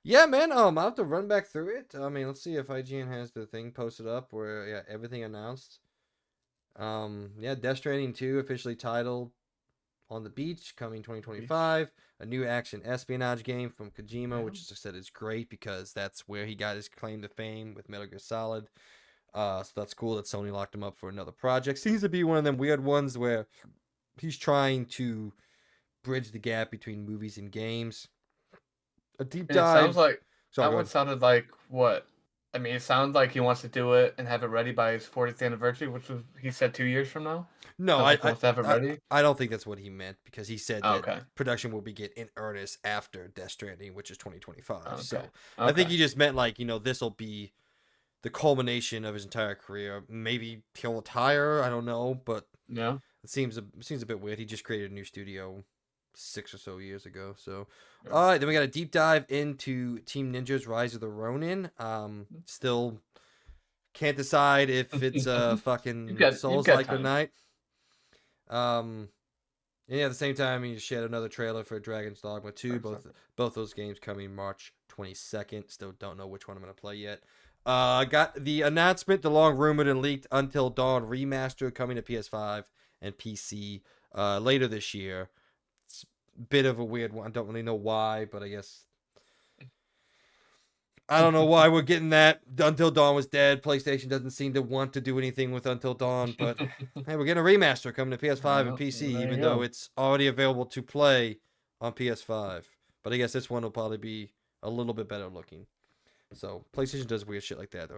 yeah, man, I'll have to run back through it. I mean, let's see if IGN has the thing posted up where everything announced. Death Stranding 2 officially titled On the Beach, coming 2025. A new action espionage game from Kojima, which as I said is great because that's where he got his claim to fame with Metal Gear Solid. So that's cool that Sony locked him up for another project. Seems to be one of them weird ones where he's trying to bridge the gap between movies and games. A deep dive. It sounds like Sorry, that one sounded like what? I mean, it sounds like he wants to do it and have it ready by his 40th anniversary, which was he said 2 years from now. No, He wants to have it ready. I don't think that's what he meant because he said that Okay. production will begin in earnest after Death Stranding, which is 2025. Okay. So I think he just meant like, this will be the culmination of his entire career. Maybe he'll retire. I don't know, but yeah, it seems a bit weird. He just created a new studio 6 or so years ago. So, all right, then we got a deep dive into Team Ninja's Rise of the Ronin. Still can't decide if it's a fucking Souls-like or not. And at the same time, he shared another trailer for Dragon's Dogma 2. Both those games coming March 22nd. Still don't know which one I'm gonna play yet. Got the announcement, the long rumored and leaked Until Dawn remaster coming to PS5 and PC later this year. It's a bit of a weird one. I don't really know why, but I guess I don't know why we're getting that. Until Dawn was dead. PlayStation doesn't seem to want to do anything with Until Dawn, but hey, we're getting a remaster coming to PS5 and PC, even though it's already available to play on PS5. But I guess this one will probably be a little bit better looking. So PlayStation does weird shit like that.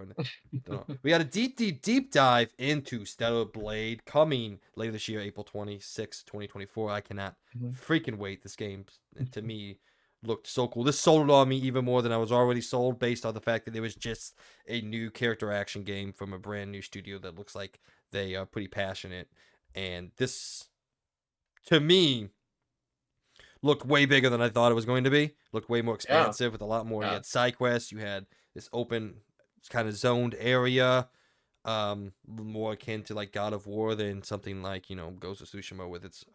We got a deep dive into Stellar Blade coming later this year, April 26, 2024. I cannot freaking wait. This game, to me, looked so cool. This sold on me even more than I was already sold, based on the fact that it was just a new character action game from a brand new studio that looks like they are pretty passionate. And this, to me, looked way bigger than I thought it was going to be. Looked way more expansive with a lot more. You had side quests. You had this open kind of zoned area, more akin to like God of War than something like, Ghost of Tsushima with its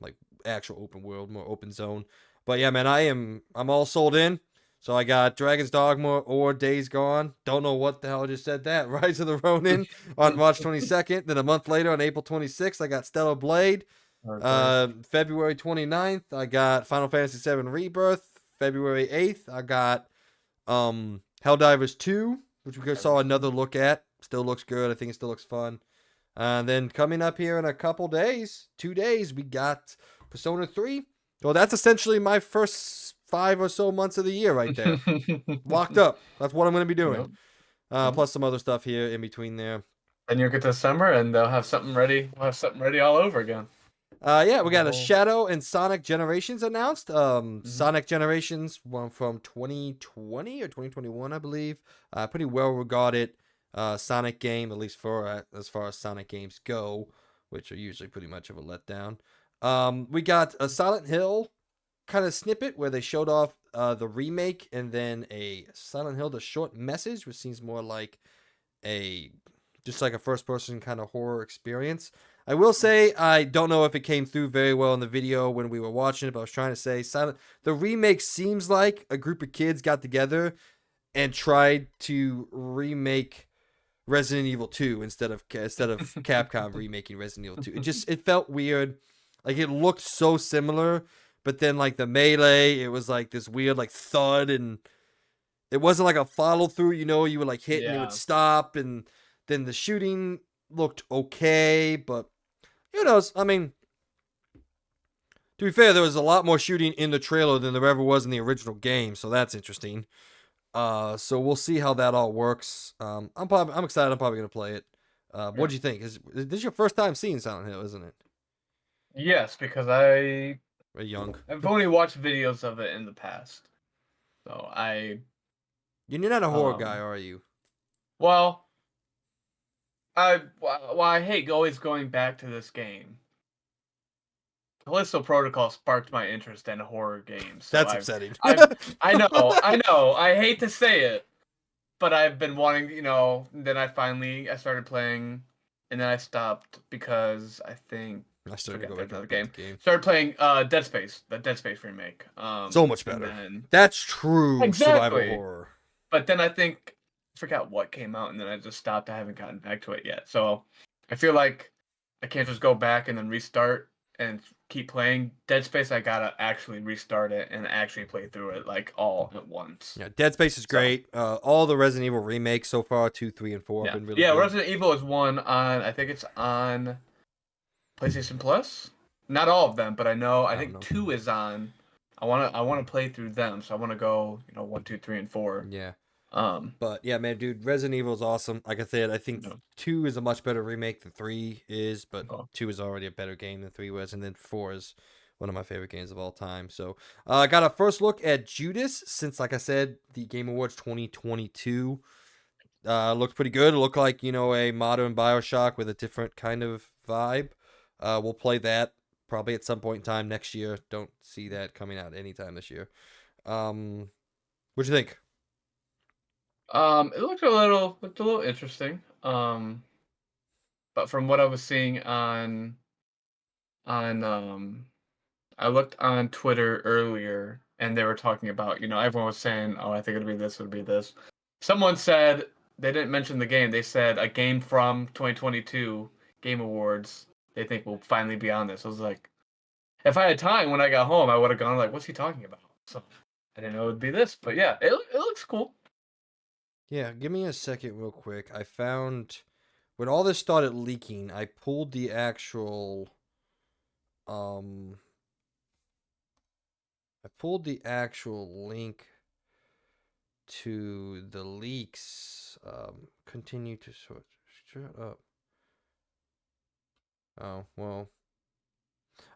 like actual open world, more open zone. But yeah, man, I'm all sold in. So I got Dragon's Dogma or Days Gone. Don't know what the hell I just said that. Rise of the Ronin on March 22nd. Then a month later on April 26th, I got Stellar Blade. February 29th, I got Final Fantasy VII Rebirth. February 8th, I got Helldivers 2, which we saw another look at. Still looks good. I think it still looks fun. Then coming up here in a couple days, 2 days, we got Persona 3. Well, that's essentially my first 5 or so months of the year right there. Locked up. That's what I'm going to be doing. Plus some other stuff here in between there. And you'll get to summer and they'll have something ready. We'll have something ready all over again. Yeah, we got a Shadow and Sonic Generations announced. Sonic Generations, one from 2020 or 2021, I believe. Pretty well regarded Sonic game, at least for as far as Sonic games go, which are usually pretty much of a letdown. We got a Silent Hill kind of snippet where they showed off the remake, and then a Silent Hill, the short message, which seems more like just like a first-person kind of horror experience. I will say, I don't know if it came through very well in the video when we were watching it, but I was trying to say, the remake seems like a group of kids got together and tried to remake Resident Evil 2 instead of Capcom remaking Resident Evil 2. It felt weird. Like, it looked so similar, but then, like, the melee, it was like this weird, like, thud, and it wasn't like a follow-through, you would, like, hit and it would stop, and then the shooting looked okay, but who knows? I mean, to be fair, there was a lot more shooting in the trailer than there ever was in the original game, so that's interesting. So we'll see how that all works. I'm excited. I'm probably gonna play it. What do you think? This is your first time seeing Silent Hill, isn't it? Yes, because Very young. I've only watched videos of it in the past, so You're not a horror guy, are you? Well, I hate always going back to this game. Callisto Protocol sparked my interest in horror games. So That's upsetting. I know. I hate to say it, but I've been wanting, then I started playing, and then I stopped because I think I started going another game. Started playing Dead Space, the Dead Space remake. So much better. That's true survival horror. But then I forgot what came out, and then I just stopped. I haven't gotten back to it yet. So I feel like I can't just go back and then restart and keep playing. Dead Space, I gotta actually restart it and actually play through it like all at once. Yeah, Dead Space is great. All the Resident Evil remakes so far, 2, 3, and 4 have been really good. Resident Evil is one on. I think it's on PlayStation Plus. Not all of them, but I think 2 is on. I wanna play through them, so I wanna go 1, 2, 3, and 4. Yeah. But yeah, man, dude, Resident Evil is awesome. Like I said, I think 2 is a much better remake than 3 is, but 2 is already a better game than 3 was, and then 4 is one of my favorite games of all time. So I got a first look at Judas since, like I said, the Game Awards 2022 looked pretty good. It looked like, a modern BioShock with a different kind of vibe. We'll play that probably at some point in time next year. Don't see that coming out anytime this year. What'd you think? It looked a little interesting. But from what I was seeing on I looked on Twitter earlier and they were talking about, everyone was saying, "Oh, I think it'll be this, it'll be this." Someone said they didn't mention the game. They said a game from 2022 Game Awards they think will finally be on this. I was like, if I had time when I got home, I would have gone like, "What's he talking about?" So I didn't know it would be this, but yeah, it looks cool. Yeah, give me a second real quick. I found when all this started leaking, I pulled the actual link to the leaks. Continue to sort. Shut up. Oh, well.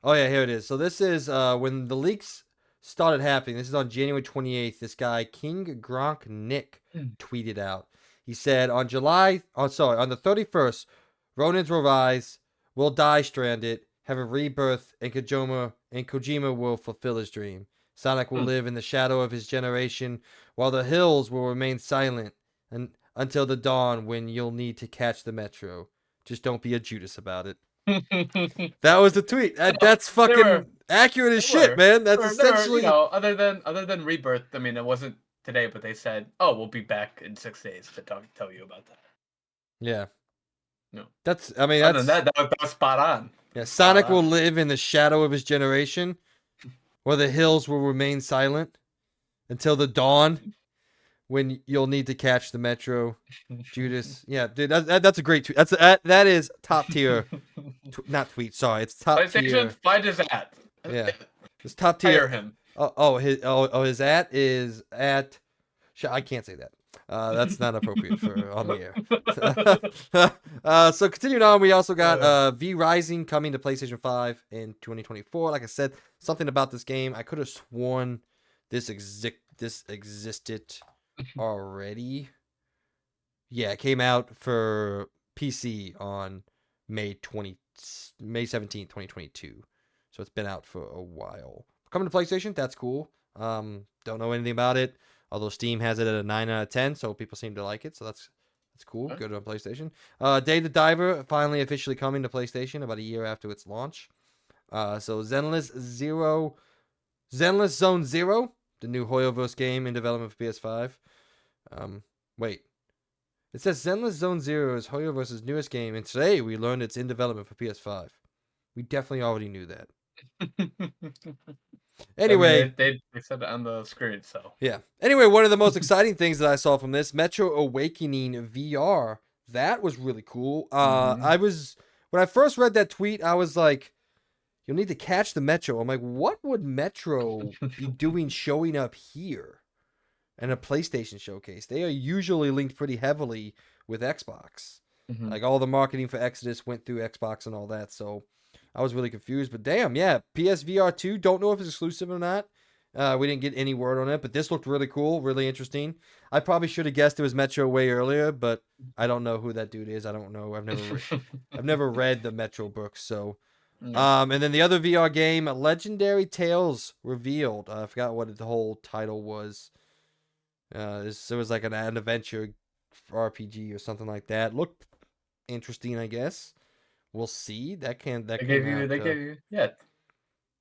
Oh yeah, here it is. So this is when the leaks started happening. This is on January 28th. This guy, King Gronk Nick, tweeted out. He said on the 31st, Ronins will rise, will die stranded, have a rebirth, and Kojima will fulfill his dream. Sonic will live in the shadow of his generation, while the hills will remain silent until the dawn when you'll need to catch the metro. Just don't be a Judas about it. That was the tweet. That's fucking accurate as shit, man. That's essentially other than Rebirth. I mean, it wasn't today, but they said, "Oh, we'll be back in 6 days to tell you about that." Yeah. No. That was spot on. Yeah, Sonic will live in the shadow of his generation, where the hills will remain silent until the dawn, when you'll need to catch the metro. Judas, yeah, dude, that's a great tweet. That is top tier. Not tweet, sorry, it's top tier. Find his at. Yeah, it's top tier. Hire him. His at is at. I can't say that. That's not appropriate for on the air. So continuing on, we also got V Rising coming to PlayStation 5 in 2024. Like I said, something about this game, I could have sworn this existed already. Yeah, it came out for PC on May 17th, 2022. So it's been out for a while. Coming to PlayStation, that's cool. Don't know anything about it. Although Steam has it at a 9 out of 10, so people seem to like it. So that's cool. Good on PlayStation. Day the Diver finally officially coming to PlayStation about a year after its launch. So Zenless Zone Zero, the new Hoyoverse game in development for PS5. Wait. It says Zenless Zone Zero is Hoyoverse's newest game, and today we learned it's in development for PS5. We definitely already knew that. Anyway, I mean, they said it on the screen, so yeah. Anyway, one of the most exciting things that I saw from this, Metro Awakening VR, that was really cool. When I first read that tweet, I was like, "You'll need to catch the Metro." I'm like, "What would Metro be doing showing up here?" And a PlayStation showcase. They are usually linked pretty heavily with Xbox. Like all the marketing for Exodus went through Xbox and all that. So I was really confused. But damn, yeah, PSVR 2. Don't know if it's exclusive or not. We didn't get any word on it, but this looked really cool, really interesting. I probably should have guessed it was Metro way earlier, but I don't know who that dude is. I don't know. I've never read the Metro books. So, and then the other VR game, Legendary Tales revealed. I forgot what the whole title was. It was like an adventure RPG or something like that. Looked interesting, I guess. We'll see. They gave you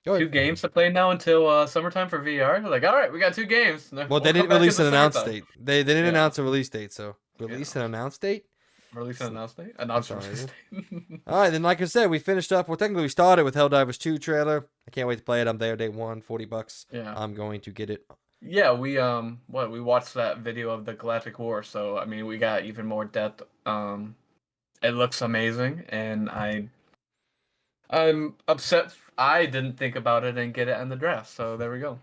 2 games to play now until summertime for VR. They're like, all right, we got 2 games. Well, they didn't release an announce date. They didn't announce a release date. So release an announce date. Release an announcement. Announcement. All right, then like I said, we finished up. Well, technically we started with Helldivers 2 trailer. I can't wait to play it. I'm there day one, $40. Yeah. I'm going to get it. Yeah, we watched that video of the Galactic War, so I mean we got even more depth. It looks amazing, and I'm upset I didn't think about it and get it in the draft. So there we go.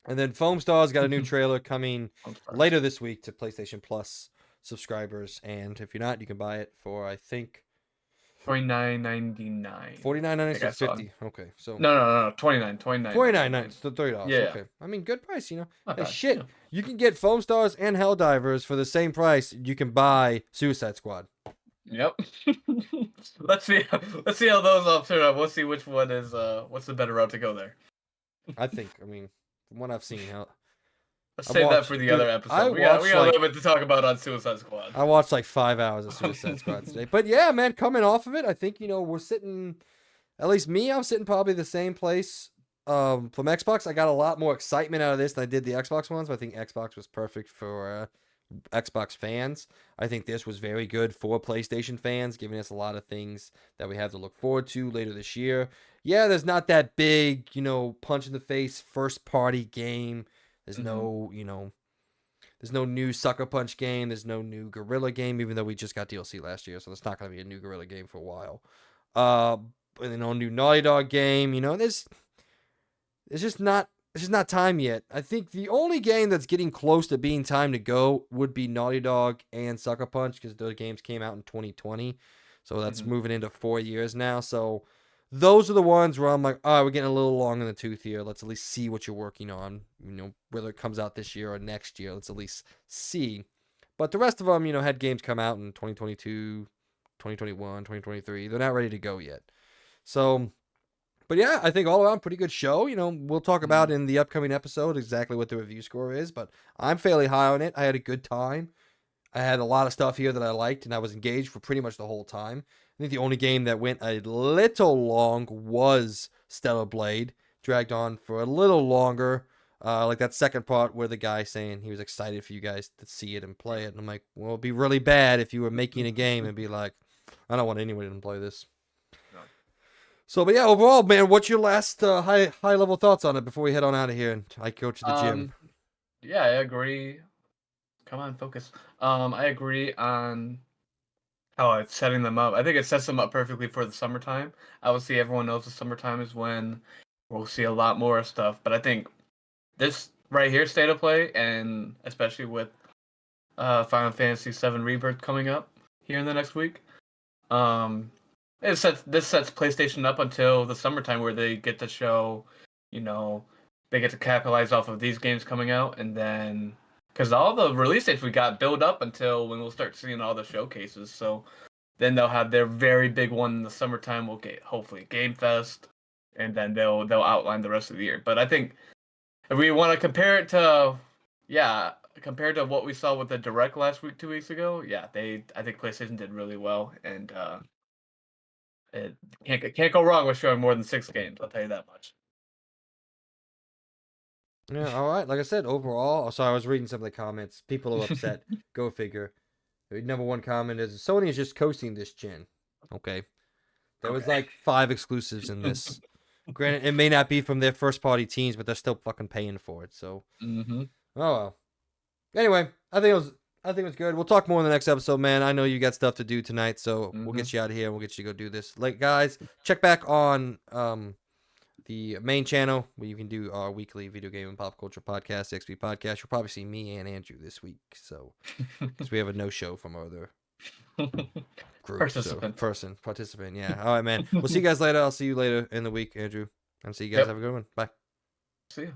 And then Foam Star's got a new trailer coming later this week to PlayStation Plus subscribers, and if you're not, you can buy it for I think $29.99. $49.99 or $50. Okay, so no, $29. $29.99, so $30. Yeah. Okay, I mean good price, you know. Not Hey, bad, shit, yeah. you can get Foam Stars and Helldivers for the same price. You can buy Suicide Squad. Yep. Let's see how those all turn out. We'll see which one is what's the better route to go there. I think. I mean, from what I've seen, Let's save that for the other episode. We got a little bit to talk about on Suicide Squad. I watched like 5 hours of Suicide Squad today. But yeah, man, coming off of it, I think, you know, we're sitting, at least me, I'm sitting probably the same place from Xbox. I got a lot more excitement out of this than I did the Xbox ones. But I think Xbox was perfect for Xbox fans. I think this was very good for PlayStation fans, giving us a lot of things that we have to look forward to later this year. Yeah, there's not that big, you know, punch in the face first party game. There's no, you know, there's no new Sucker Punch game. There's no new Gorilla game, even though we just got DLC last year, so there's not going to be a new Gorilla game for a while. And then no new Naughty Dog game. You know, it's just not time yet. I think the only game that's getting close to being time to go would be Naughty Dog and Sucker Punch, because those games came out in 2020, so that's moving into 4 years now. So those are the ones where I'm like, all right, we're getting a little long in the tooth here. Let's at least see what you're working on, you know, whether it comes out this year or next year. Let's at least see. But the rest of them, you know, had games come out in 2022, 2021, 2023. They're not ready to go yet. So, but yeah, I think all around pretty good show. You know, we'll talk about in the upcoming episode exactly what the review score is, but I'm fairly high on it. I had a good time. I had a lot of stuff here that I liked, and I was engaged for pretty much the whole time. I think the only game that went a little long was Stellar Blade. Dragged on for a little longer. Like that second part where the guy saying he was excited for you guys to see it and play it. And I'm like, well, it'd be really bad if you were making a game and be like, I don't want anyone to play this. No. So, but yeah, overall, man, what's your last high level thoughts on it before we head on out of here and I go to the gym? Yeah, I agree. Come on, focus. I agree on how it's setting them up. I think it sets them up perfectly for the summertime. Obviously, everyone knows the summertime is when we'll see a lot more stuff. But I think this right here, State of Play, and especially with Final Fantasy VII Rebirth coming up here in the next week, this sets PlayStation up until the summertime where they get to show, you know, they get to capitalize off of these games coming out, and then because all the release dates we got build up until when we'll start seeing all the showcases. So then they'll have their very big one in the summertime. We'll get hopefully Game Fest, and then they'll outline the rest of the year. But I think if we want to compare it to, compared to what we saw with the Direct last week, 2 weeks ago, I think PlayStation did really well, and it can't go wrong with showing more than 6 games. I'll tell you that much. Yeah, all right. Like I said, overall, so I was reading some of the comments. People are upset. Go figure. The number one comment is Sony is just coasting this gen. Okay. There was like 5 exclusives in this. Granted, it may not be from their first party teams, but they're still fucking paying for it. So, oh well. Anyway, I think it was good. We'll talk more in the next episode, man. I know you got stuff to do tonight, so we'll get you out of here and we'll get you to go do this. Like, guys, check back on the main channel where you can do our weekly video game and pop culture podcast, XP podcast. You'll probably see me and Andrew this week, so because we have a no show from our other group, participant. Yeah. All right, man. We'll see you guys later. I'll see you later in the week, Andrew. And see you guys. Have a good one. Bye. See you.